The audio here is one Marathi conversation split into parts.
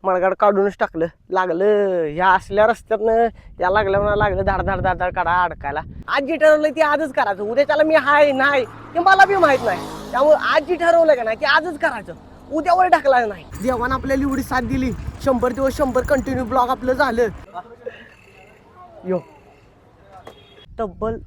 मळगाड काढूनच टाकलं. लागलं ह्या असल्या रस्त्यातनं या लागल्या लागलं धाड धाड धाड धाड काढा अडकायला. आज जी ठरवलं ते आजच करायचं. उद्याच्याला मी हाय नाही ते मला बी माहित नाही. त्यामुळे आज जी ठरवलं का नाही ते आजच करायचं. उद्यावर ढकलायचं नाही. देवानं आपल्याला एवढी साथ दिली. 100 दिवस 100 कंटिन्यू ब्लॉग आपलं झालं. यो तब्बल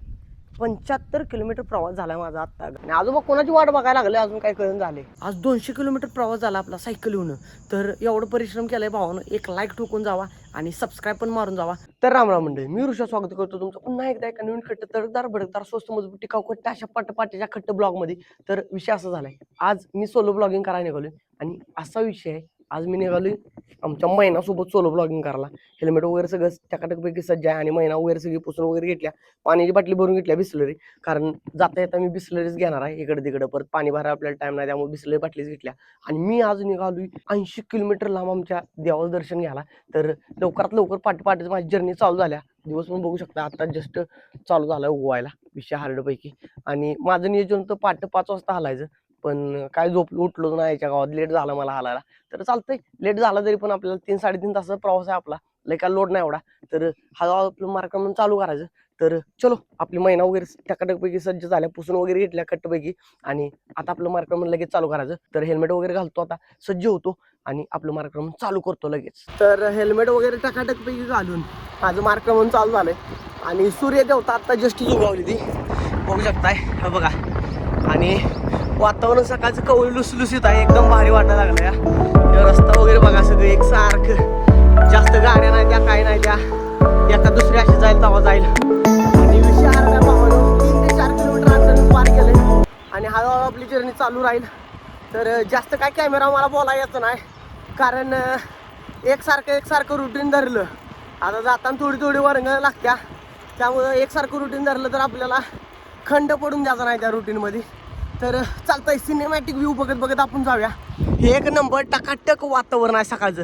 75 किलोमीटर प्रवास झाला माझा आता. आणि आजोबा कोणाची वाट बघायला लागले अजून काय कळून झाले. आज 200 किलोमीटर प्रवास झाला आपला सायकलीहून. तर एवढं परिश्रम केलाय भावानं. एक लाईक ठोकून जावा आणि सबस्क्राईब पण मारून जावा. तर रामराम मंडळी, मी ऋषा स्वागत करतो तुमचं पुन्हा एकदा एका नवीन खट्ट तडकदार भडकदार स्वस्त मजबूत टिकाऊ खट्ट अशा पाट्याच्या खट्ट ब्लॉग मध्ये. तर विषय असा झालाय, आज मी सोलो ब्लॉगिंग करायला निघालोय आणि असा विषय आहे. आज मी निघालोय आमच्या महिनासोबत सोलो ब्लॉगिंग करायला. हेल्मेट वगैरे सगळं टकाटकपैकी सज्ज आहे आणि महिना वगैरे सगळी पुसून वगैरे घेतल्या. पाण्याची बाटली भरून घेतल्या बिसलरी, कारण जाता येता मी बिसलरीच घेणार आहे. इकडे तिकडे परत पाणी भरायला आपल्याला टाइम नाही, त्यामुळे बिसलरी बाटलीच घेतल्या. आणि मी आज निघालोय 80 किलोमीटर लांब आमच्या देवाचं दर्शन घ्यायला. तर लवकरात लवकर पाठी माझी जर्नी चालू झाल्या. दिवस पण बघू शकता आता जस्ट चालू झालं उगवायला विषय हार्डपैकी. आणि माझं नियोजन तर 5:30 वाजता हलायचं, पण काय उठलो नाही. याच्या गावात लेट झाला मला हलायला. तर चालतंय, लेट झाला तरी पण आपल्याला 3-3.5 तासाचा प्रवास आहे आपला. लय काय लोड नाही एवढा. तर हा आपलं मार्ग चालू करायचं. तर चलो, आपली महिना वगैरे टकाटकपैकी सज्ज झाल्या, पुसून वगैरे घेतल्या खट्टपैकी. आणि आता आपलं मार्गक्रमण लगेच चालू करायचं. तर हेल्मेट वगैरे घालतो, आता सज्ज होतो आणि आपलं मार्गक्रमण चालू करतो लगेच. तर हेल्मेट वगैरे टकाटकपैकी घालून माझं मार्गक्रमण चालू झालंय. आणि सूर्य देवता आता जस्ट उगवली ती बघू शकताय, हे बघा. आणि वातावरण सकाळचं कवळी लुसलुसीत आहे, एकदम भारी वाटायला लागलं. रस्ता वगैरे बघा सगळं एकसारखं, जास्त गाड्या नाही त्या, काय नाही त्या, एका दुसऱ्या अशी जाईल तेव्हा जाईल. आणि विषय हरण्या भावानं 3 ते 4 किलोमीटर अंतर पार केले आणि हळूहळू आपली जर्नी चालू राहील. तर जास्त काय कॅमेरा मला बोलायला येतं नाही, कारण एकसारखं रुटीन धरलं. आता जाताना थोडी वरंगण लागत्या, त्यामुळं एकसारखं रुटीन धरलं तर आपल्याला खंड पडून द्यायचा नाही त्या रुटीनमध्ये. तर चालतंय, सिनेमॅटिक व्ह्यू बघत बघत आपण जाऊया. हे एक नंबर टकाटक वातावरण आहे सकाळचं.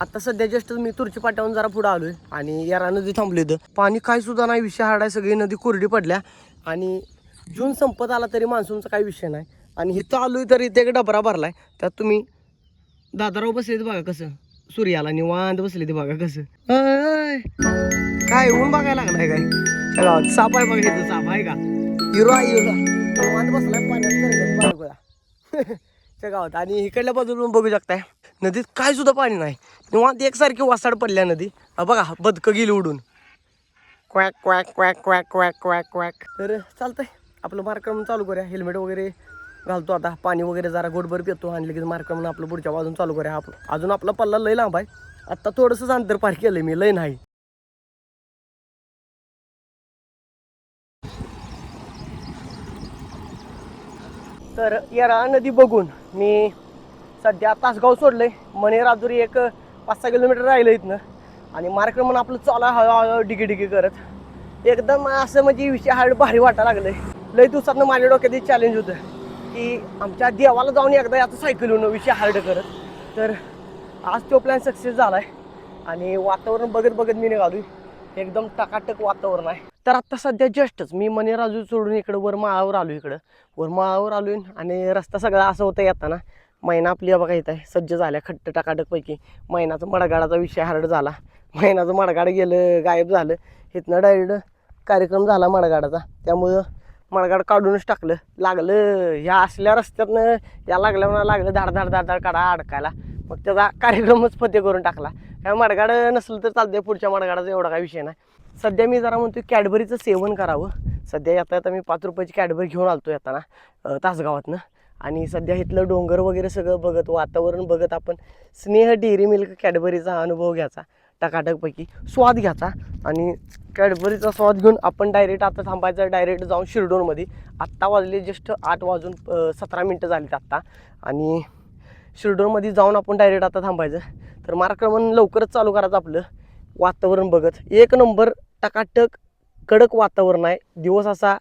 आता सध्या जस्ट मी तुरची पाट्यावरून जरा पुढे आलोय आणि यारा नदी थांबली इथं. पाणी काय सुद्धा नाही, विषय हार्ड आहे. सगळी नदी कोरडी पडल्या आणि जून संपत आला तरी मान्सूनचा काही विषय नाही. आणि इथं आलोय तर इथे एक डबरा भरलाय, त्यात तुम्ही दादराव बसले बघा कसं, सूर्याला निवांत बसले ते बघा कसं. काय ऊन बघायला लागलाय काय? साप आहे बघा इथं, साप आहे का? हिरो आहे हिरो, निवांत बसलाय पाण्यात बघा त्या गावात. आणि इकडल्या बाजूला बघू शकताय नदीत काय सुद्धा पाणी नाही, निवांत एकसारखी वासाड पडल्या नदी. बघा बदकं गेली उडून, क्वॅक क्वॅक क्वॅक क्वॅक क्वॅक क्वॅक क्वॅक. तर चालतंय, आपलं मार्गक्रमण चालू करूया. हेल्मेट वगैरे घालतो, आता पाणी वगैरे जरा गोडभर पितो आणि लगेच मार्गक्रमण आपलं पुढच्या बाजून चालू करूया. अजून आपला पल्ला लय लांब आहे. आत्ता थोडंसंच अंतर पार केलंय मी, लय नाही. तर येरा नदी बघून मी सध्या तासगाव सोडलंय. मणेराजुरी एक 5-6 किलोमीटर राहिलं इथनं. आणि मार्गक्रमण आपलं चालू हळूहळू डिगी करत एकदम असं म्हणजे विषय हार्ड भारी वाटायला लागलंय. लय दिवसातनं माझ्या डोक्यात एक चॅलेंज होतं की आमच्या देवाला जाऊन एकदा याचं सायकलीनं विषय हार्ड करत. तर आज तो प्लॅन सक्सेस झालाय आणि वातावरण बघत मी निघालोय. एकदम टकाटक वातावरण आहे. तर आता सध्या जस्टच मी मणेराजू सोडून इकडं वरमाळावर आलोय आणि रस्ता सगळा असं होतं येताना. महिना आपली बघा येत आहे सज्ज झाल्या खट्ट टकाटकपैकी. महिनाचा मडगाडाचा विषय हार्ड झाला. महिनाचं मडगाड गेलं, गायब झालं. इथनं डायरेक्ट कार्यक्रम झाला मडगाडाचा, त्यामुळं मडगाड काढूनच टाकलं. लागलं ह्या असल्या रस्त्यातनं या लागलं धाड धाड धाड धाड काढा अडकायला. मग त्याचा कार्यक्रमच फते करून टाकला. काय मडगाड नसलं तर चालतंय, पुढच्या मडगाडाचा एवढा काय विषय नाही. सध्या मी जरा म्हणतो कॅडबरीचं सेवन करावं. सध्या येता मी 5 रुपयाची कॅडबरी घेऊन आलतो येताना तासगावातनं. आणि सध्या इथलं डोंगर वगैरे सगळं बघत, वातावरण बघत आपण स्नेह डेअरी मिल्क कॅडबरीचा अनुभव घ्यायचा, टकाटकपैकी स्वाद घ्यायचा. आणि कॅडबरीचा स्वाद घेऊन आपण डायरेक्ट आता थांबायचं, डायरेक्ट जाऊन शिरडोनमध्ये. आत्ता वाजले जस्ट 8:17 झालीत आत्ता. आणि शिरडोनमध्ये जाऊन आपण डायरेक्ट आता थांबायचं. तर मार्गक्रमण लवकरच चालू करायचं आपलं. वातावरण बघत एक नंबर टकाटक कडक वातावरण आहे. दिवस असा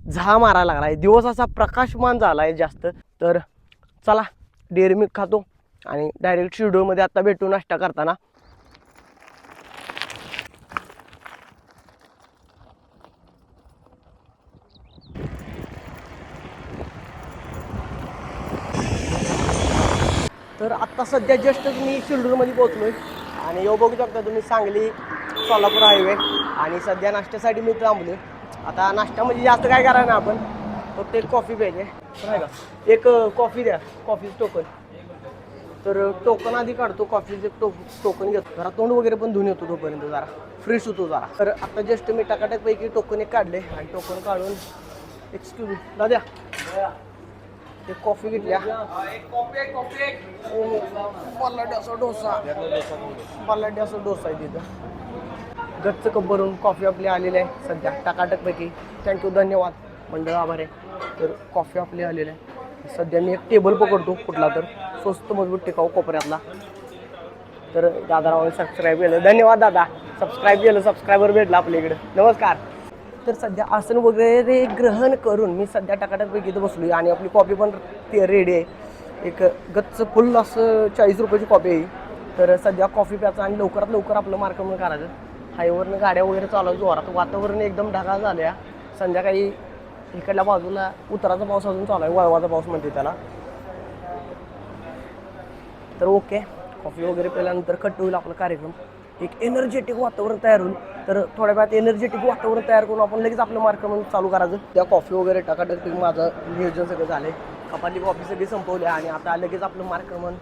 झळा मारायला लागला आहे, दिवस असा प्रकाशमान झाला आहे जास्त. तर चला डेअरी मिल्क खातो आणि डायरेक्ट शिरडोनमध्ये आता भेटू नाश्ता करताना. तर आत्ता सध्या जस्टच मी शिल्डूरमध्ये पोहोचलोय आणि यो बघू शकता तुम्ही सांगली सोलापूर हायवे आणि सध्या नाश्त्यासाठी मी थांबलोय. आता नाश्त्यामध्ये जास्त काय करायला ना आपण फक्त एक कॉफी पाहिजे नाही का, एक कॉफी द्या, कॉफीचं टोकन. तर टोकन आधी काढतो, कॉफीचे टोकन घेतो, जरा तोंड वगैरे पण धुवून येतो तोपर्यंत, जरा फ्रेश होतो जरा. तर आता जस्ट मी टकाटकपैकी टोकन एक काढले आणि टोकन काढून एक्सक्यूज दाद्या एक कॉफी घेतल्या. बल्लाड्याचा डोसा, बल्लाड्याचा डोसा आहे तिथं. गच्च कप भरून कॉफी आपली आलेली आहे सध्या टकाटकपैकी. थँक्यू, धन्यवाद मंडळ, आभार आहे. तर कॉफी आपली आलेली आहे. सध्या मी एक टेबल पकडतो कुठला तर स्वस्त मजबूत टिकाऊ कोपऱ्यातला. तर दादारावांनी सबस्क्राईब केलं, धन्यवाद दादा, सबस्क्राईब केलं, सबस्क्रायबर भेटला आपल्या इकडे. नमस्कार. तर सध्या आसन वगैरे ग्रहण करून मी सध्या टकाटकपैकी इथं बसलो आणि आपली कॉफी पण रेडी आहे. एक गच्च फुल असं 40 रुपयाची कॉफी आहे. तर सध्या कॉफी प्यायचं आणि लवकरात लवकर आपलं मार्कमन करायचं. हायवेवरनं गाड्या वगैरे चालू जोरात, वातावरण एकदम ढगाळ झालं आहे. संध्याकाळी इकडल्या बाजूला उतराचा पाऊस अजून चालू आहे, वळवाचा पाऊस म्हणते त्याला. तर ओके, कॉफी वगैरे प्यायल्यानंतर कट होईल आपला कार्यक्रम. एक एनर्जेटिक वातावरण तयार होईल. तर थोड्या वेळात एनर्जेटिक वातावरण तयार करून आपण लगेच आपलं मार्कमन चालू करायचं. त्या कॉफी वगैरे टकाटक माझं नियोजन सगळं झालं आहे. कपातली कॉफी सगळी संपवली आणि आता लगेच आपलं मार्कमन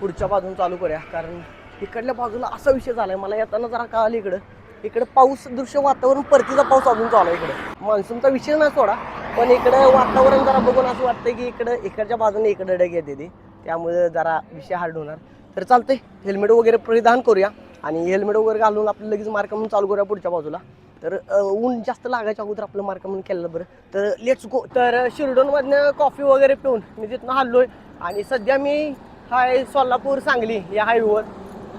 पुढच्या बाजून चालू करूया. कारण इकडल्या बाजूला असा विषय झाला आहे, मला येताना जरा कळालं इकडं पाऊस दृश्य वातावरण, परतीचा पाऊस अजून चालू आहे. इकडं मान्सूनचा विषय नाही सोडा, पण इकडं वातावरण जरा बघून असं वाटतं की इकडच्या बाजूने इकडं ढग येते ती, त्यामुळे जरा विषय हार्ड होणार. तर चालतंय, हेल्मेट वगैरे परिधान करूया आणि हेल्मेट वगैरे घालून आपलं लगेच मार्कमन चालू करूया पुढच्या बाजूला. तर ऊन जास्त लागायच्या अगोदर आपलं मार्कमन केलं बरं. तर लेट्स गो. तर शिरडोनमधनं कॉफी वगैरे पिऊन मी तिथनं हल्लोय आणि सध्या मी हाय सोलापूर सांगली या हायवेवर.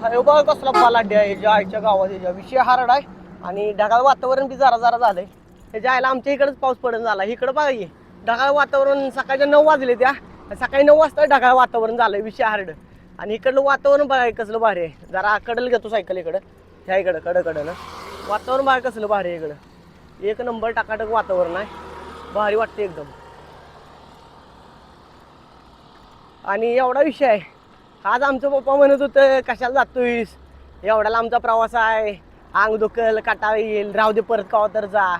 हायवे बघा कसला बलाढ्य आहे, ज्या आईच्या गावात याच्या विषय हार्ड आहे आणि ढगाळ वातावरण बी जरा जरा झालंय. त्याच्या आईला आमच्या इकडंच पाऊस पडून झाला. इकडं बघा की ढगाळ वातावरण, सकाळच्या 9 वाजले, त्या सकाळी 9 वाजता ढगाळ वातावरण झालंय, विषय हार्ड. आणि इकडलं वातावरण बघा कसलं भारी आहे. जरा कडल घेतो सायकल इकडं, ह्या इकडं कडकडं वातावरण बघा कसलं भारी आहे. इकडं एक नंबर टकाटक वातावरण आहे, भारी वाटते एकदम. आणि एवढा विषय आहे, आज आमचं पप्पा म्हणत होतं कशाला जातोयस, एवढ्याला आमचा प्रवास आहे, अंग दुखल, काटा येईल, राहू दे परत कवा तर जा.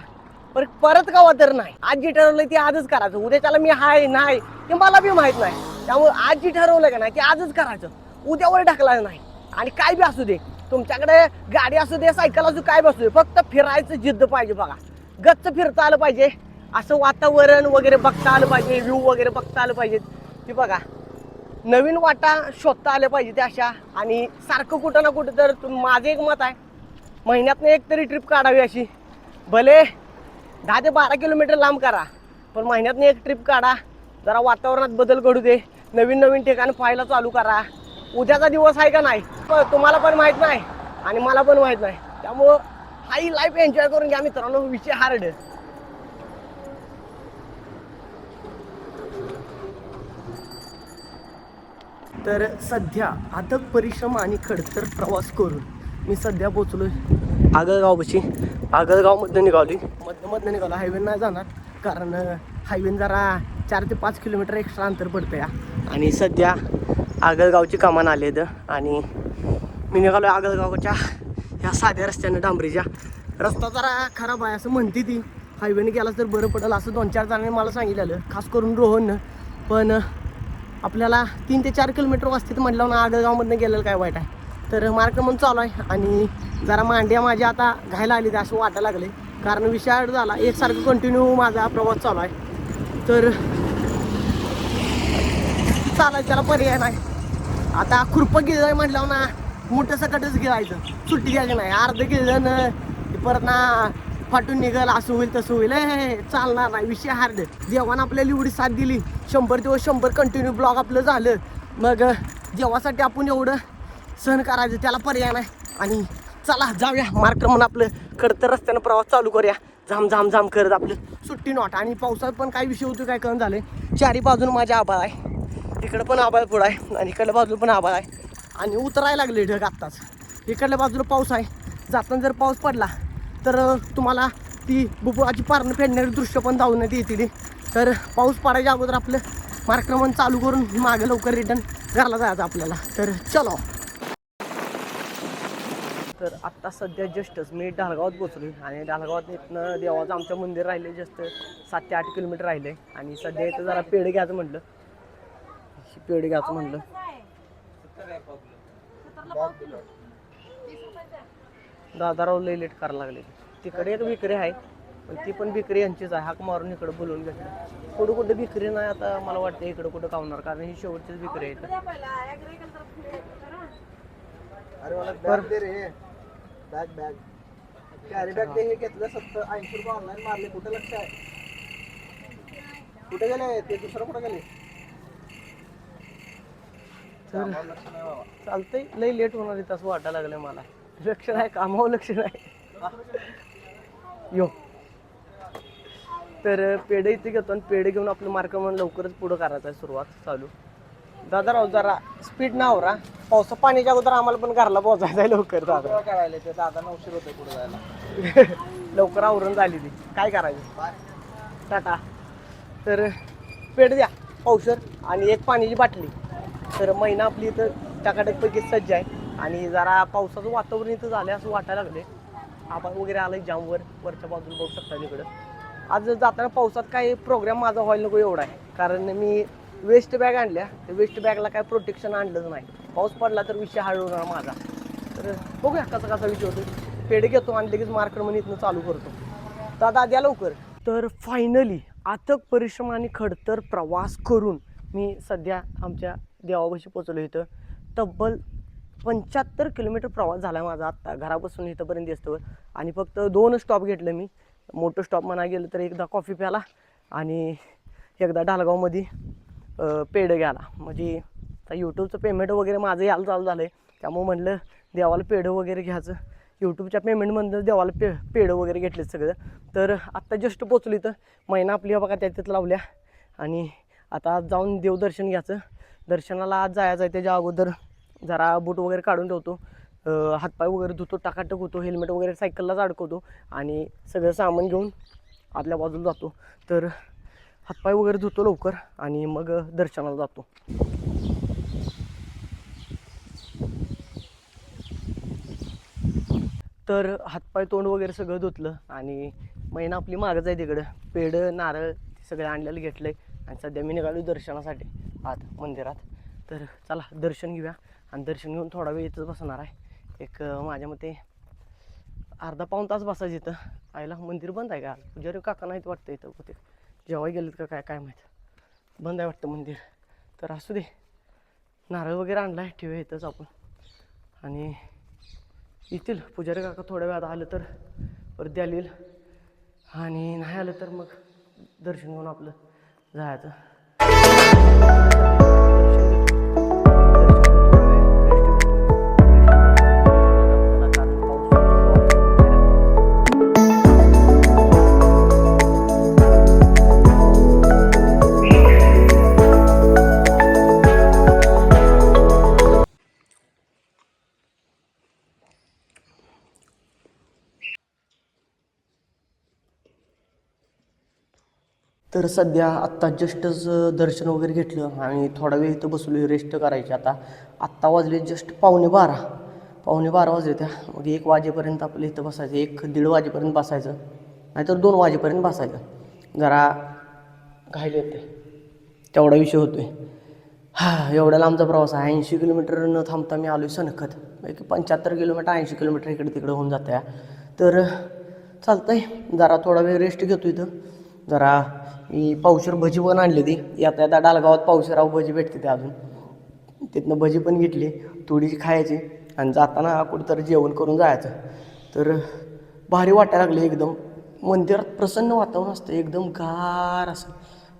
परत कवा तर नाही. आज जे ठरवलंय ते आजच करायचं. उद्याच्याला मी हाय नाही ते मला बी माहित नाही. त्यामुळे आज जी ठरवलं का नाही ते आजच करायचं, उद्यावर ढकलायचं नाही. आणि काय बी असू दे, तुमच्याकडे गाडी असू दे, सायकल असू, काय बी असू दे, फक्त फिरायचं जिद्द पाहिजे. बघा गच्च फिरता आलं पाहिजे, असं वातावरण वगैरे बघता आलं पाहिजे, व्ह्यू वगैरे बघता आलं पाहिजे. ती बघा नवीन वाटा शोधता आल्या पाहिजे ते अशा. आणि सारखं कुठं ना कुठं तर माझं एक मत आहे, महिन्यातनं एक तरी ट्रिप काढावी अशी. भले 10 ते 12 किलोमीटर लांब करा, पण महिन्यातनं एक ट्रिप काढा. जरा वातावरणात बदल घडू दे, नवीन नवीन ठिकाण पाहायला चालू करा. उद्याचा दिवस आहे का नाही तुम्हाला पण माहीत नाही आणि मला पण माहीत नाही. त्यामुळं हाही लाईफ एन्जॉय करून घ्या मित्रांनो, विषय हार्ड. तर सध्या अथक परिश्रम आणि खडतर प्रवास करून मी सध्या पोचलोय आगळगावपाशी. आगळगावमधनं निघालोय, मधनं निघालो. हायवे नाही जाणार कारण हायवेन जरा 4 ते 5 किलोमीटर एक्स्ट्रा अंतर पडतं या. आणि सध्या आगळगावची कमान आले आणि मी निघालो आगळगावच्या ह्या साध्या रस्त्यानं, डांबरीच्या. रस्ता जरा खराब आहे असं म्हणते ती, हायवेने गेला तर बरं पडेल असं 2-4 जणांनी मला सांगितलेलं, खास करून रोहननं. पण आपल्याला 3 ते 4 किलोमीटर वाजतात म्हटलं ना, आगळगावमधनं गेलेलं काय वाईट आहे. तर मार्कमन चालू आहे आणि जरा मांड्या माझ्या आता घायला आली ते असं वाटायला लागले, कारण विषय झाला एकसारखं कंटिन्यू माझा प्रवास चालू आहे. तर चालायचं त्याला पर्याय नाही. आता खुरपं गिळलं म्हटलं ना, मोठं सकटच गिळायचं, सुट्टी द्यायची नाही. अर्ध गिळलं ना परत ना फाटून निघाल, असं होईल तसं होईल, चालणार नाही, विषय हार्ड. देवानं आपल्याला एवढी साथ दिली, 100 दिवस 100 कंटिन्यू ब्लॉग आपलं झालं, मग देवासाठी आपण एवढं सहन करायचं, त्याला पर्याय नाही. आणि चला जाऊया मार्कमन आपलं खडतर रस्त्यानं प्रवास चालू करूया, झाम झाम झाम करत आपलं सुट्टी नॉट. आणि पावसात पण काय विषय होतो काय कळून झालं, चारी बाजून माझ्या आभाळ आहे, इकडं पण आभाळ पुढं आहे आणि इकडल्या बाजूला पण आभाळ आहे आणि उतरायला लागले ढग आत्ताच. इकडल्या बाजूला पाऊस आहे, जाताना जर पाऊस पडला तर तुम्हाला ती बुबुळाची पारणं फेडणारी दृश्य पण दावण्यात येतील. तर पाऊस पडायच्या अगोदर आपलं मार्कमन चालू करून मागं लवकर रिटर्न घरला जायचं आपल्याला. तर चलो. तर आत्ता सध्या जस्टच मी ढालगावात पोचलो आणि ढालगावात इथनं देवाचं आमचं मंदिर राहिले जस्ट 7 ते 8 किलोमीटर राहिले आणि सध्या इथं जरा पेढे घ्यायचं म्हटलं. पेढे घ्यायचं म्हटलं. दादाराव लई लेट करायला लागले. तिकडे एक विक्री आहे पण ती पण विक्री यांचीच आहे. हाक मारून इकडे बोलवून घेतलं. कुठं कुठं विक्री नाही आता मला वाटतं इकडं कुठं कावणार कारण ही शेवटचीच विक्री आहे. अरे मला बॅग दे रे. बॅग कॅरी बॅग दे. हे घेतलं 80 रुपये ऑनलाईन मारले. कुठे लक्ष आहे? कुठे गेले ते? दुसरं कुठे गेले? तर चालतंय लई लेट होणार आहे असं वाटायला लागलं मला. लक्ष नाही कामावर लक्ष नाही. यो तर पेढे इथे घेतो आणि पेढे घेऊन आपलं मार्क म्हणून लवकरच पुढं करायचं आहे सुरुवात चालू. दादा जरा स्पीड ना आवरा. पावसा पाण्याच्या अगोदर आम्हाला पण घरला पोहोचायचं आहे लवकर. दादा करायला ते दादा 900 होते पुढे जायला. लवकर आवरून झाली ती काय करायचं. टाटा. तर पेढे द्या पावसर आणि एक पाण्याची बाटली. तर महिना आपली इथं टकाटकपैकी सज्ज आहे आणि जरा पावसाचं वातावरण इथं झालं असं वाटायला लागले. आभाळ वगैरे आलं जामवर वरच्या बाजूला बघू शकता तिकडं. आज जाताना पावसात काही प्रोग्राम माझा व्हायला नको एवढा आहे कारण मी वेस्ट बॅग आणल्या. तर वेस्ट बॅगला काय प्रोटेक्शन आणलंच नाही. पाऊस पडला तर विषय हळवणार माझा. तर बघूया कसा कसा विषय होतो. पेढे घेतो आणि लगेच मार्केट म्हणून इथनं चालू करतो. दादा द्या लवकर. तर फायनली अथक परिश्रम आणि खडतर प्रवास करून मी सध्या आमच्या देवापाशी पोचलो. इथं तब्बल 75 किलोमीटर प्रवास झाला माझा आत्ता घरापासून इथंपर्यंत दिसतोवर आणि फक्त 2 स्टॉप घेतलं मी. मोठं स्टॉप म्हणा गेलं तर एकदा कॉफी प्याला आणि एकदा ढालगावमध्ये पेढं घ्यायला. म्हणजे आता यूट्यूबचं पेमेंट वगैरे माझं यायला चालू झालं आहे त्यामुळे म्हटलं देवाला पेढं वगैरे घ्यायचं. यूट्यूबच्या पेमेंटमधून देवाला पेढं वगैरे घेतले सगळं. तर आत्ता जस्ट पोचलो इथं. महिना आपली बघा त्याच्यात लावल्या आणि आता आज जाऊन देवदर्शन घ्यायचं. दर्शनाला आज जायचं आहे त्याच्या अगोदर जरा बूट वगैरे काढून ठेवतो. हातपाय वगैरे धुतो टाकाटक होतो. हेल्मेट वगैरे सायकललाच अडकवतो आणि सगळं सामान घेऊन आतल्या बाजूला जातो. तर हातपाय वगैरे धुतो लवकर आणि मग दर्शनाला जातो. तर हातपाय तोंड वगैरे सगळं धुतलं आणि महिना आपली मागच आहे तिकडं. पेढं नारळ सगळं आणलेलं घेतलं आहे आणि सध्या मी निघालो दर्शनासाठी आत मंदिरात. तर चला दर्शन घेऊया आणि दर्शन घेऊन थोडा वेळ इथंच बसणार आहे. एक माझ्या मते अर्धा पाऊण तास बसायचं इथं. आईला मंदिर बंद आहे का? पुजारी काका नाहीत वाटतं इथं होते. जेव्हा गेलेत का काय माहीत. बंद आहे वाटतं मंदिर. तर असू दे. नारळ वगैरे आणला आहे ठेवूया इथंच आपण आणि येतील पुजारी काका थोड्या वेळात. आलं तर परत द्यायला येईल आणि नाही आलं तर मग दर्शन घेऊन आपलं जायचं. तर सध्या आत्ता जस्टच दर्शन वगैरे घेतलं आणि थोडा वेळ इथं बसलो रेस्ट करायची. आत्ता वाजले जस्ट 11:15 वाजले त्या. मग 1 वाजेपर्यंत आपलं इथं बसायचं. 1-1:30 वाजेपर्यंत बसायचं नाहीतर 2 वाजेपर्यंत बसायचं. जरा घायल येते तेवढा विषय होतो आहे. एवढा लांबचा प्रवास आहे. 80 किलोमीटर न थांबता मी आलो आहे सनखत. 75 किलोमीटर 80 किलोमीटर इकडे तिकडे होऊन जातं आहे. तर चालतं आहे जरा थोडा वेळ रेस्ट घेतो इथं. जरा मी पावशेर भजी पण आणली ती. येता डालगावात पावशेराव भजी भेटते ते अजून. तिथनं भजी पण घेतली थोडीशी खायची आणि जाताना कुठंतरी जेवण करून जायचं. तर भारी वाटायला लागले एकदम. मंदिरात प्रसन्न वातावरण असतं एकदम गार असं.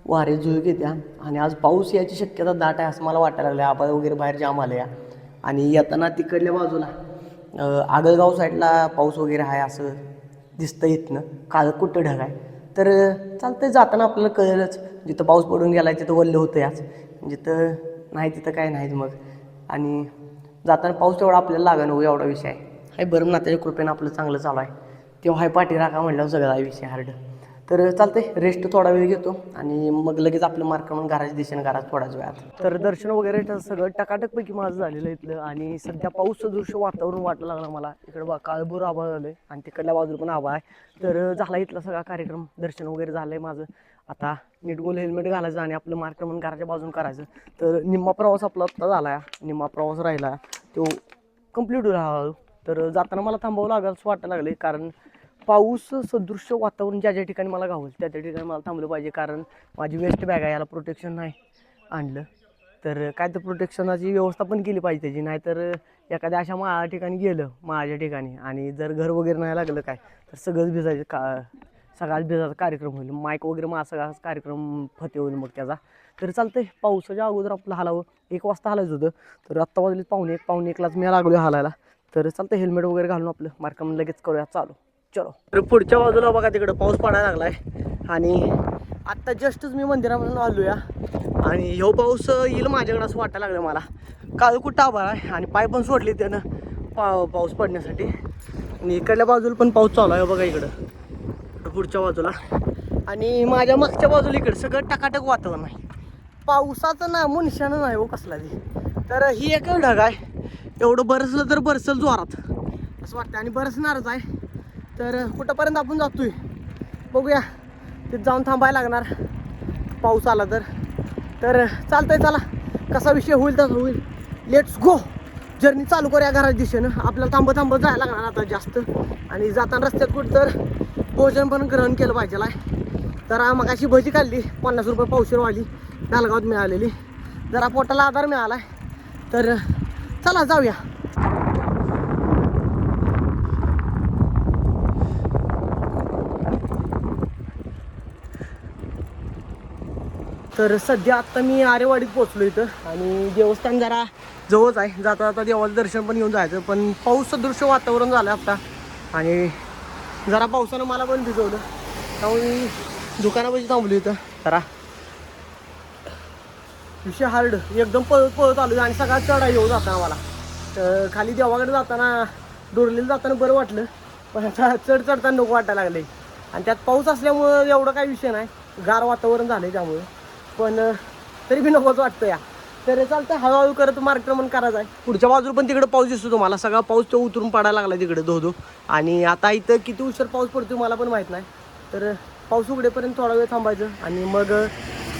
वारे झुळूक येत्या आणि आज पाऊस यायची शक्यता दाट आहे असं मला वाटायला लागलं. आबाळ वगैरे बाहेर जाम आले आणि येताना तिकडल्या बाजूला आगळगाव साईडला पाऊस वगैरे आहे असं दिसतं. इथनं काळं कुठं ढग आहे. तर चालतंय जाताना आपल्याला कळेलच. जिथं पाऊस पडून गेला आहे तिथं वल्लं होतं याच. जिथं नाही तिथं काय नाहीच मग. आणि जाताना पाऊस तेवढा आपल्याला लागा नको एवढा विषय आहे. हाय बरं नात्याच्या कृपेनं आपलं चांगलं चालू आहे. तेव्हा हाय पाठी राखा म्हटल्यावर सगळा विषय हार्ड. तर चालतंय, रेस्ट थोडा वेळ घेतो आणि मग लगेच आपलं मार्क म्हणून घराच्या दिशेने घरात थोड्याच वेळात. तर दर्शन वगैरे सगळं टकाटकपैकी माझं झालेलं इथलं आणि सध्या पाऊस सदृश्य वातावरण वाटायला लागलं मला. इकडे बा काळभोर आभाळ झालंय आणि तिकडल्या बाजूला पण आभाळ आहे. तर झाला इथला सगळा कार्यक्रम, दर्शन वगैरे झालंय माझं. आता नीट गोल हेल्मेट घालायचं आणि आपलं मार्क म्हणून घराच्या बाजून करायचं. तर निम्मा प्रवास आपला आत्ता झाला आहे, निम्मा प्रवास राहिला तो कंप्लीट होईल हळूहळू. तर जाताना मला थांबावं लागेल असं वाटायला लागले, कारण पाऊस सदृश्य वातावरण ज्या ज्या ठिकाणी मला गावल त्या त्या ठिकाणी मला थांबलं पाहिजे. कारण माझी वेस्ट बॅग आहे, याला प्रोटेक्शन नाही आणलं तर काय तर प्रोटेक्शनाची व्यवस्था पण केली पाहिजे त्याची. नाहीतर एखाद्या अशा ठिकाणी गेलं माझ्या ठिकाणी आणि जर घर वगैरे नाही लागलं काय तर सगळंच भिजायचं सगळाच भिजायचा कार्यक्रम होईल. माईक वगैरे माझा सगळा कार्यक्रम फते होईल मग त्याचा. तर चालतंय, पावसाच्या अगोदर आपलं हलावं. 1 वाजता हलायचं होतं, तर आत्ता वाजले पावणे 1लाच मी लागलो हलायला. तर चालतं, हेल्मेट वगैरे घालून आपलं मार्कम लगेच करूया चालू. चलो. तर पुढच्या बाजूला बघा तिकडं पाऊस पडायला लागलाय आणि आत्ता जस्टच मी मंदिरामधून आलो या आणि ह्यो पाऊस येईल माझ्याकडे असं वाटायला लागलं मला. काळ कुठं आभाळ आहे आणि पाय पण सोडले त्यानं पाऊस पडण्यासाठी. आणि इकडल्या बाजूला पण पाऊस चालू आहे बघा इकडं पुढच्या बाजूला. आणि माझ्या मागच्या बाजूला इकडं सगळं टकाटक वातावरण आहे. पावसाचं नामो निशाणं नाही हो कसला ते. तर ही एक ढग आहे, एवढं बरसलं तर बरसल जोरात असं वाटतं आणि बरसणारच आहे. तर कुठंपर्यंत आपण जातोय बघूया, तिथं जाऊन थांबायला लागणार पाऊस आला तर चालतंय. चला, कसा विषय होईल तसा होईल. लेट्स गो, जर्नी चालू करूया घराच्या दिशेनं. आपल्याला थांबत जायला लागणार आता जास्त. आणि जाताना रस्त्यात कुठं तर भोजन पण ग्रहण केलं पाहिजे आहे. तर मग अशी भजी खाल्ली 50 रुपये पावशेरवाली दालगावात मिळालेली, जरा पोटाला आधार मिळाला आहे. तर चला जाऊया. तर सध्या आत्ता मी आरेवाडीत पोचलो इथं आणि देवस्थान जरा जवळच आहे. जाता जाता देवाचं दर्शन पण घेऊन जायचं, पण पाऊस सदृश्य वातावरण झालं आत्ता आणि जरा पावसानं मला पण भिजवलं. त्यामुळे मी दुकानापाशी थांबलो इथं. जरा विषय हार्ड एकदम पळत आलो आणि सगळा चढा येऊ जाताना मला. तर खाली देवाकडे जाताना डोरलेलं जाताना बरं वाटलं, पण आता चढताना नको वाटायला लागले. आणि त्यात पाऊस असल्यामुळं एवढं काही विषय नाही, गार वातावरण झालं त्यामुळे. पण तरी बी नकोच वाटतं या. तर चालतं, हळूहळू करत मार्गक्रमण करायचं आहे. पुढच्या बाजूला पण तिकडे पाऊस दिसतो तुम्हाला, सगळा पाऊस तो उतरून पडायला लागला तिकडे धो. आणि आता इथं किती उशीर पाऊस पडतो मला पण माहीत नाही. तर पाऊस उघडेपर्यंत थोडा वेळ थांबायचं आणि मग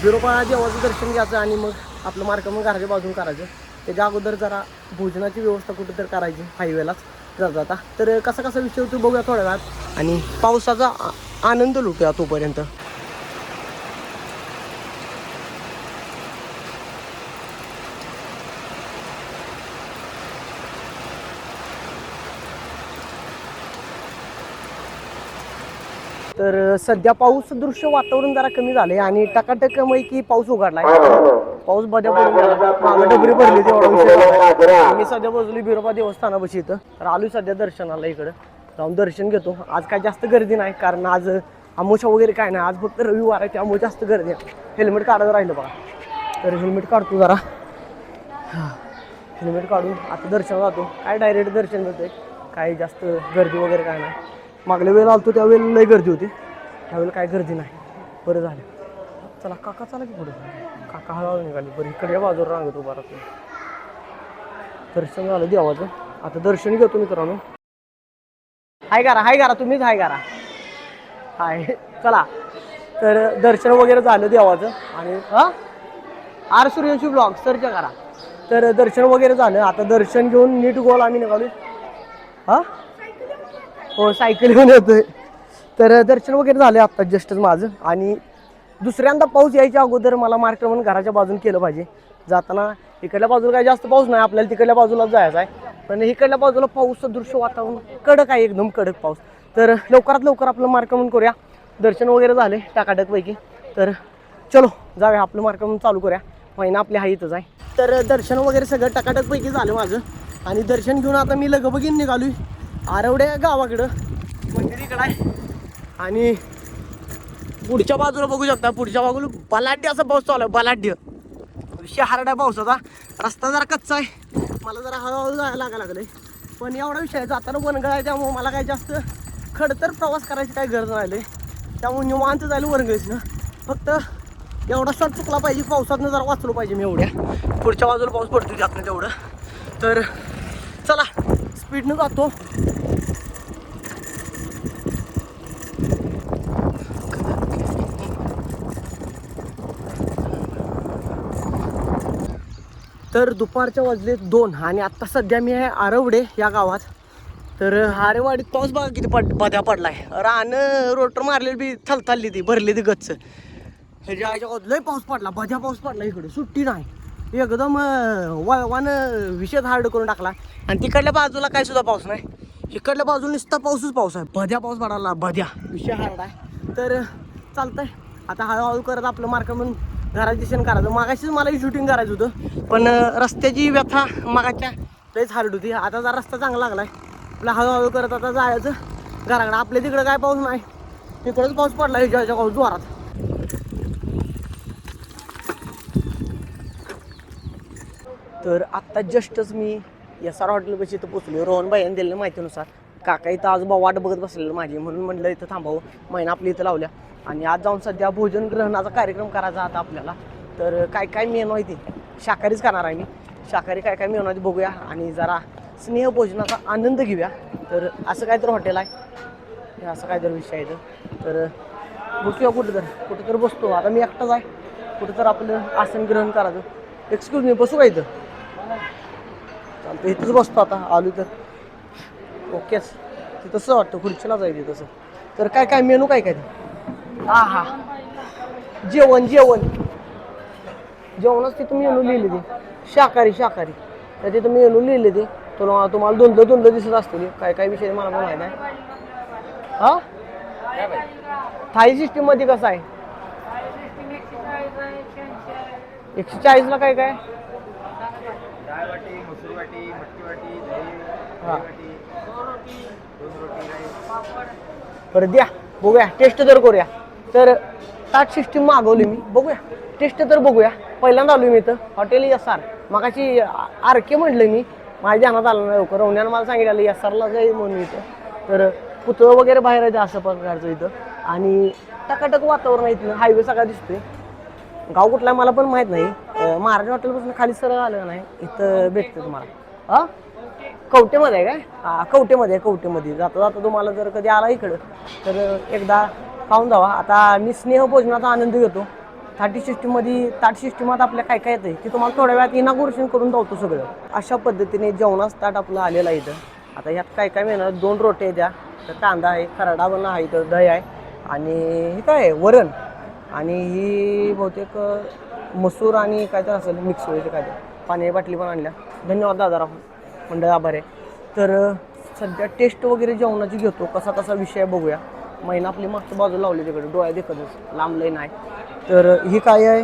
बिरोबा देवाचं दर्शन घ्यायचं आणि मग आपलं मार्गक्रमण घराच्या बाजून करायचं. त्याच्या अगोदर जरा भोजनाची व्यवस्था कुठं तर करायची हायवेलाच जाता. तर कसा विषय होतो बघूया थोड्या वेळात आणि पावसाचा आनंद लुटूया तोपर्यंत. तर सध्या पाऊस दृश्य वातावरण जरा कमी झालंय आणि टकाटकमय की पाऊस उघडलाय. पाऊस बद्या पडून गेला, मागं डबरी भरली तेवढा विषय. मी सध्या बसलोय बिरोबा देवस्थानापाशी इथं. तर आलोय सध्या दर्शनाला, इकडं जाऊन दर्शन घेतो. आज काय जास्त गर्दी नाही, कारण आज अमावस्या वगैरे काय नाही, आज फक्त रविवार आहे त्यामुळे जास्त गर्दी आहे. हेल्मेट काढत राहिलं बघा, तर हेल्मेट काढतो जरा. हेल्मेट काढून आता दर्शन जातो. काय डायरेक्ट दर्शन होतंय, काय जास्त गर्दी वगैरे काय नाही. मागल्या वेळेला आलतो त्यावेळेला लई गर्दी होती, त्यावेळेला काय गर्दी नाही. बरं झालं. चला काका, चला की पुढे. काका हळूहळू निघाली. बरं इकडे या बाजूला रांगत उभा राहतो. दर्शन झालं देवाचं, आता दर्शन घेतो मित्रांनो. हाय करा तुम्हीच हाय करा. हाय, चला. तर दर्शन वगैरे झालं देवाचं आणि आर सूर्यवंशी ब्लॉग सर्च करा. तर दर्शन वगैरे झालं, आता दर्शन घेऊन नीट गोल आम्ही निघालो. हो, सायकल घेऊन येतोय. तर दर्शन वगैरे झालं आत्ता जस्टच माझं. आणि दुसऱ्यांदा पाऊस यायच्या अगोदर मला मार्गक्रमण घराच्या बाजून केलं पाहिजे. जाताना इकडल्या बाजूला काही जास्त पाऊस नाही, आपल्याला तिकडल्या बाजूलाच जायचं आहे. पण इकडल्या बाजूला पाऊस सदृश्य वातावरण कडक आहे, एकदम कडक पाऊस. तर लवकरात लवकर आपलं मार्गक्रमण करूया. दर्शन वगैरे झाले टाकाटकपैकी. तर चलो जाऊया, आपलं मार्गक्रमण चालू करूया. महिना आपल्या हाईतच आहे. तर दर्शन वगैरे सगळं टाकाटकपैकी झालं माझं आणि दर्शन घेऊन आता मी लगबगीन निघालोय आरवड्या गावाकडं. मंदिर इकडं आहे आणि पुढच्या बाजूला बघू शकता, पुढच्या बाजूला बलाढ्य असा पाऊस चालू आहे. बलाढ्य विषय हार्ड आहे पावसाचा. रस्ता जरा कच्चा आहे, मला जरा हळूहळू जायला लागायला लागलंय. पण एवढा विषय आहे, जाताना वनगळ आहे त्यामुळे मला काही जास्त खडतर प्रवास करायची काही गरज नाही. त्यामुळे निवांत जायला वरंगळीत ना. फक्त एवढा शॉट चुकला पाहिजे, पावसातनं जरा वाचलो पाहिजे मी एवढ्या पुढच्या बाजूला पाऊस पडतो त्यातनं तेवढं. तर चला स्पीडनं जातो. तर दुपारच्या वाजले 2 आणि आत्ता सध्या मी आहे आरवडे या गावात. तर आरेवाडीत पाऊस बघा किती बध्या पडलाय. रानं रोटर मारलेली बी थलथलली ती भरली ती गच्च. ह्याच्या लय पाऊस पडला, बध्या पाऊस पडला इकडे, सुट्टी नाही. एकदम वळवानं विषय हार्ड करून टाकला. आणि तिकडल्या बाजूला काय सुद्धा पाऊस नाही, इकडल्या बाजूला नुसता पाऊस आहे. बध्या पाऊस पडायला, बध्या विषय हार्ड आहे. तर चालतंय आता हळूहळू करत आपलं मार्क म्हणून घराचं दिशेनं करायचं. मागाशीच मला शूटिंग करायचं होतं, पण रस्त्याची व्यथा मागाच्या लयच हार्ड होती. आता जरा रस्ता चांगला लागलाय, आपला हळूहळू करत आता जायचं घराकडं. आपल्या तिकडं काय पाऊस नाही, तिकडंच पाऊस पडला ह्याच्या पाऊस जोरात. तर आत्ता जस्टच मी SR हॉटेलपाशी इथं पोचलो. रोहन भाईने दिलेल्या माहितीनुसार काका इथं आजोबा वाट बघत बसलेलं माझी, म्हणून म्हटलं इथं थांबावं. महिना आपली इथं लावल्या आणि आज जाऊन सध्या भोजन ग्रहणाचा कार्यक्रम करायचा आता आपल्याला. तर काय काय मेनू आहे ते शाकाहारीच करणार आहे मी. शाकाहारी काय काय मेनू आहे ते बघूया आणि जरा स्नेह भोजनाचा आनंद घेऊया. तर असं काहीतरी हॉटेल आहे, असं काहीतरी विषय आहे. तर बसूया कुठं तर बसतो. आता मी एकटाच आहे, कुठं तर आपलं आसन ग्रहण करायचं. एक्सक्यूज मी, बसू का इथं? चालतं, इथंच बसतो आता आलो तर. ओकेच, ते तसं वाटतं खुर्चीला जायचं तसं. तर काय काय मेनू काय काय ते? हा जेवणच तिथं मेनू लिहिले ते शाकाहारी. तर तिथं मेनू लिहिले ते तुम्हाला धुंदलं दिसत असतील. काय काय विषय मला पण माहीत आहे. हा थाई सिस्टीम मध्ये कसं आहे? 140ला काय काय? बरं द्या, बघूया टेस्ट तर करूया. तर ताट सिस्टीम मागवली मी, बघूया टेस्ट तर बघूया. पहिल्यांदा आलो मी इथं हॉटेल SR. मगाशी RK म्हटलं मी, माझ्या ध्यानात आलं नाही लवकर. रवण्यानं मला सांगितलं SRला जाईल म्हणून इथं. तर पुतळं वगैरे बाहेर आहे असं प्रकारचं इथं. आणि टकाटक वातावरण आहे इथलं, हायवे सगळा दिसतोय. गाव कुठला मला पण माहीत नाही. महाराज हॉटेलपासून खाली सरळ आलं नाही इथं भेटतं तुम्हाला. हा कवटेमध्ये आहे काय? कवटेमध्ये जाता तुम्हाला जर कधी आला इकडं तर एकदा खाऊन जावा. आता मी स्नेह भोजनाचा आनंद घेतो. ताट सिस्टीमात आपल्या काय काय येतं की तुम्हाला थोड्या वेळात इनागुरेशन करून जातो सगळं. अशा पद्धतीने जेवणाचं ताट आपलं आलेलं आहे इथं. आता ह्यात काय काय मिळणार? 2 रोट्या द्या, तर कांदा आहे, खरडा बनला आहे, इथं दही आहे आणि हे काय आहे वरण. आणि ही बहुतेक मसूर आणि काय तर असेल मिक्स व्हायचं काय तर. पाण्याची बाटली पण आणल्या. धन्यवाद दादा, मंडळ आभार आहे. तर सध्या टेस्ट वगैरे जेवणाची घेतो, कसा विषय बघूया. महिना आपली मागचं बाजू लावली तिकडे, डोळ्या देखतच लांब लई नाही. तर ही काय आहे?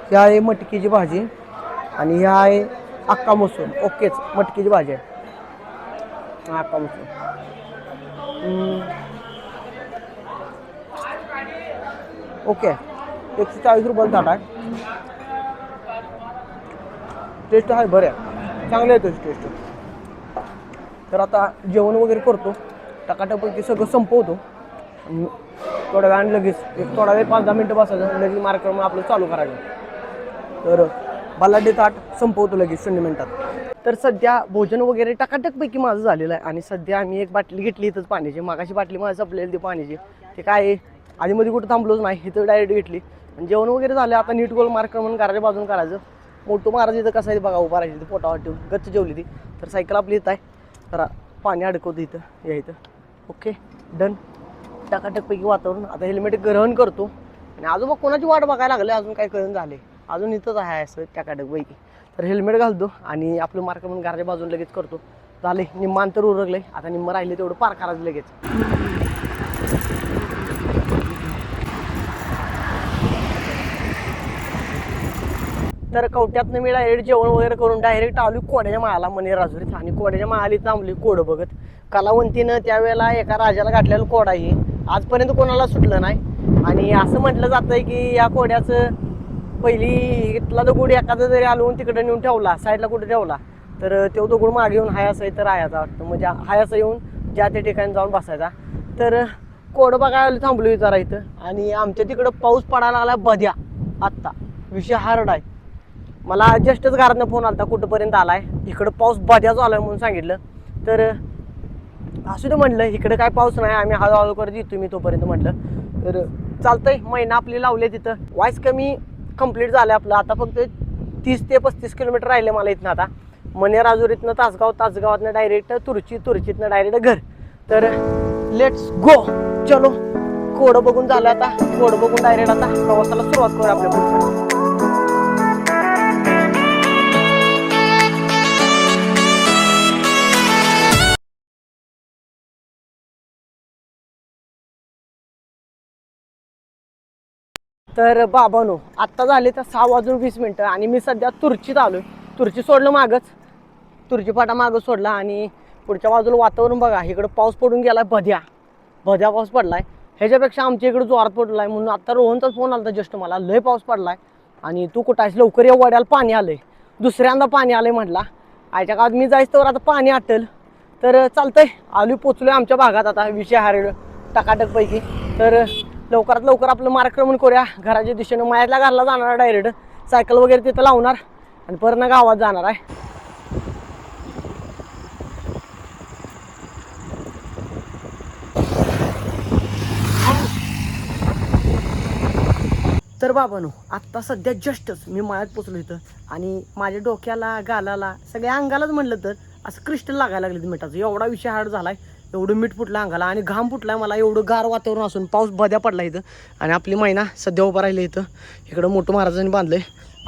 ही आहे मटकीची भाजी आणि ही आहे अक्का मसूर. ओकेच, मटकीची भाजी आहे, अक्का मसूर. ओके, 140 रुपयाला ताट आहे. टेस्ट आहे बरं आहे, चांगलं आहे त्याची टेस्ट. तर आता जेवण वगैरे करतो, टकाटकपैकी सगळं संपवतो. थोड्या वेळाने लगेच थोडा वेळ 5-10 मिनटं बसायचं, लगेच मार्कर आपलं चालू करायचं. तर बलाढ्य ताट संपवतो लगेच 0 मिनिटात. तर सध्या भोजन वगैरे टकाटकपैकी माझं झालेलं आहे. आणि सध्या आम्ही एक बाटली घेतली इथंच पाण्याची. मागाशी बाटली माझी संपलेली ती पाण्याची. ते काय आधीमध्ये कुठं थांबलोच नाही, इथं डायरेक्ट घेतली. आणि जेवण वगैरे झालं. आता नीट गोल मार्कर म्हणून घराच्या बाजून करायचं. मोठं महाराज इथं कसं आहे बघा, उभा राहायची इथं पोटावर ठेवून गच्च जेवली ती. तर सायकल आपली इथं आहे, जरा पाणी अडकवतं इथं या इथं. ओके डन, टकाटकपैकी वातावरण. आता हेल्मेट ग्रहण करतो आणि आजोबा कोणाची वाट बघायला लागले अजून काय कळून झाले, अजून इथंच आहे असं टकाटकपैकी. तर हेल्मेट घालतो आणि आपलं मार्क म्हणून घराच्या बाजून लगेच करतो. झाले निम्म अंतर उरकलंय, आता निम्म राहिले तेवढं पार करायचं लगेच. तर कवट्यातनं मी डायरेक्ट जेवण वगैरे करून डायरेक्ट आलो कोड्याच्या माळाला मने राजुरीत. आणि कोड्याच्या माळाली थांबली कोडं बघत. कलावंतीनं त्यावेळेला एका राजाला घातलेलं कोडा ही आजपर्यंत कोणाला सुटलं नाही. आणि असं म्हटलं जातंय की या कोड्याचं पहिली इथला दगड एखादा जरी आलवून तिकडे नेऊन ठेवला, साईडला कुठे ठेवला तर तो दगड मागे येऊन हाय असं इथं राहायचा वाटतं. म्हणजे हाय असं येऊन ज्या त्या ठिकाणी जाऊन बसायचा. तर कोड बघायला थांबलो जरा इथं आणि आमच्या तिकडं पाऊस पडायला लागला बद्या आत्ता विषय हार्ड आहे. मला जस्टच घरातनं फोन आला कुठंपर्यंत आलाय इकडं पाऊस बद्या चालू आहे म्हणून सांगितलं. तर असू दे म्हटलं इकडं काय पाऊस नाही आम्ही हळूहळू करत येतो मी तोपर्यंत म्हटलं. तर चालतंय महिना आपली लावले तिथं वाईस कमी कंप्लीट झालं आपलं. आता फक्त 30 ते 35 किलोमीटर राहिले मला इथनं. आता मनेराजुरीतनं तासगावातनं डायरेक्ट तुर्चीतनं डायरेक्ट घर. तर लेट्स गो चलो. कोड बघून झालं आता कोड बघून डायरेक्ट आता प्रवासाला सुरुवात करू आपल्या पुढच्या. तर बाबानो आत्ता झाले तर 6:20 आणि मी सध्या तुर्चीत आलो. तुर्ची सोडलं मागच तुर्ची फाटा मागच सोडला आणि पुढच्या बाजूला वातावरण बघा इकडं पाऊस पडून गेलाय भद्या पाऊस पडलाय. ह्याच्यापेक्षा आमच्या इकडे जोरात पडलाय म्हणून आता रोहनचाच फोन आला जस्ट मला लय पाऊस पडलाय आणि तू कुठं आहेस लवकर या वड्याला पाणी आलंय. दुसऱ्यांदा पाणी आलंय म्हटला. आयच्या काळात मी जायचं तर आता पाणी आटल. तर चालतंय आलो पोचलोय आमच्या भागात आता विषय हारेल टकाटकपैकी. तर लवकरात लवकर आपलं मार्गक्रमण करूया घराच्या दिशेनं. मायातल्या घरला जाणार डायरेक्ट सायकल वगैरे तिथं लावणार आणि परत गावात जाणार आहे. तर बाबांनो आत्ता सध्या जस्टच मी मळ्यात पोचलो इथं आणि माझ्या डोक्याला गालाला सगळ्या अंगालाच म्हणलं तर असं क्रिस्टल लागायला लागले मिठाचं. एवढा विषय हार्ड झालाय एवढं मीठ फुटलं अंगाला आणि घाम फुटलाय मला. एवढं गार वातावरण असून पाऊस बद्या पडला इथं आणि आपली महिना सध्या उभा राहिली इथं. इकडं मोठं महाराजांनी बांधलंय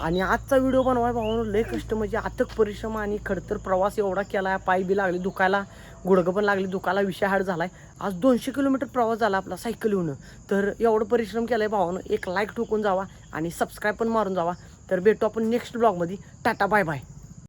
आणि आजचा व्हिडिओ बनवाय भावानं लय कष्ट म्हणजे अथक परिश्रम आणि खडतर प्रवास एवढा केला. पाय बी लागले दुखायला गुडघं पण लागली दुखायला विषय हार्ड झालाय. आज 200 किलोमीटर प्रवास झाला आपला सायकल येऊन. तर एवढं परिश्रम केलाय भावानं. एक लाईक ठोकून जावा आणि सबस्क्राईब पण मारून जावा. तर भेटू आपण नेक्स्ट ब्लॉगमध्ये. Tata bye bye.